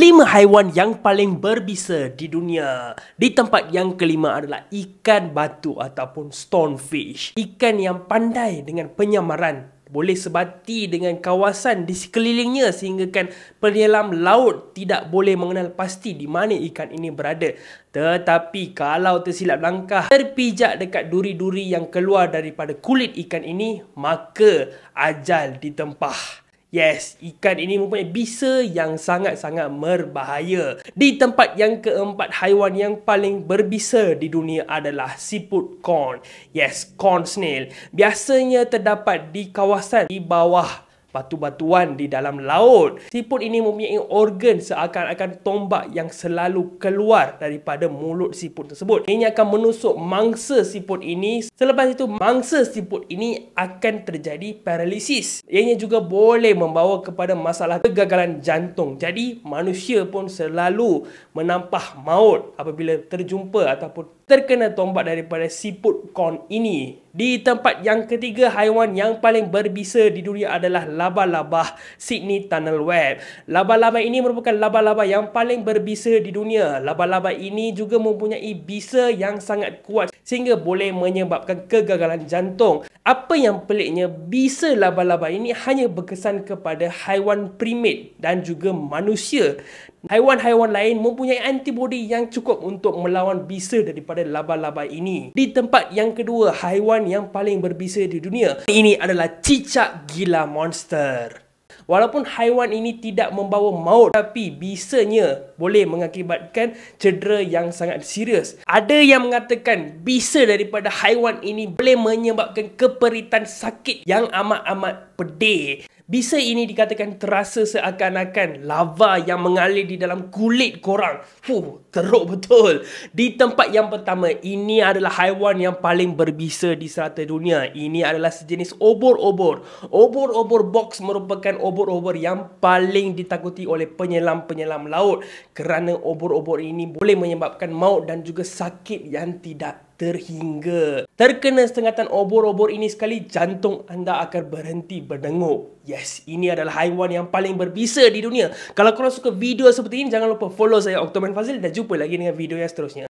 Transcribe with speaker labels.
Speaker 1: 5 haiwan yang paling berbisa di dunia. Di tempat yang kelima adalah ikan batu ataupun stonefish. Ikan yang pandai dengan penyamaran, boleh sebati dengan kawasan di sekelilingnya sehingga kan penyelam laut tidak boleh mengenal pasti di mana ikan ini berada. Tetapi kalau tersilap langkah, terpijak dekat duri-duri yang keluar daripada kulit ikan ini, maka ajal ditempah. Yes, ikan ini mempunyai bisa yang sangat-sangat berbahaya. Di tempat yang keempat, haiwan yang paling berbisa di dunia adalah siput corn. Yes, corn snail. Biasanya terdapat di kawasan di bawah batu-batuan di dalam laut. Siput ini mempunyai organ seakan-akan tombak yang selalu keluar daripada mulut siput tersebut. Ini akan menusuk mangsa siput ini. Selepas itu, mangsa siput ini akan terjadi paralisis. Ianya juga boleh membawa kepada masalah kegagalan jantung. Jadi, manusia pun selalu menampah maut apabila terjumpa ataupun terkena tombak daripada siput corn ini. Di tempat yang ketiga, haiwan yang paling berbisa di dunia adalah laba-laba Sydney Tunnel Web. Laba-laba ini merupakan laba-laba yang paling berbisa di dunia. Laba-laba ini juga mempunyai bisa yang sangat kuat sehingga boleh menyebabkan kegagalan jantung. Apa yang peliknya, bisa laba-laba ini hanya berkesan kepada haiwan primate dan juga manusia. Haiwan-haiwan lain mempunyai antibodi yang cukup untuk melawan bisa daripada laba-laba ini. Di tempat yang kedua, haiwan yang paling berbisa di dunia, ini adalah cicak gila monster. Walaupun haiwan ini tidak membawa maut, tapi bisanya boleh mengakibatkan cedera yang sangat serius. Ada yang mengatakan bisa daripada haiwan ini boleh menyebabkan keperitan sakit yang amat-amat pedih. Bisa ini dikatakan terasa seakan-akan lava yang mengalir di dalam kulit korang. Teruk betul. Di tempat yang pertama, ini adalah haiwan yang paling berbisa di serata dunia. Ini adalah sejenis obor-obor. Obor-obor box merupakan obor-obor yang paling ditakuti oleh penyelam-penyelam laut. Kerana obor-obor ini boleh menyebabkan maut dan juga sakit yang tidak terhingga. Terkena sengatan obor-obor ini sekali, jantung anda akan berhenti berdengup. Yes, ini adalah haiwan yang paling berbisa di dunia. Kalau korang suka video seperti ini, jangan lupa follow saya, Octoman Fazil, dan jumpa lagi dengan video yang seterusnya.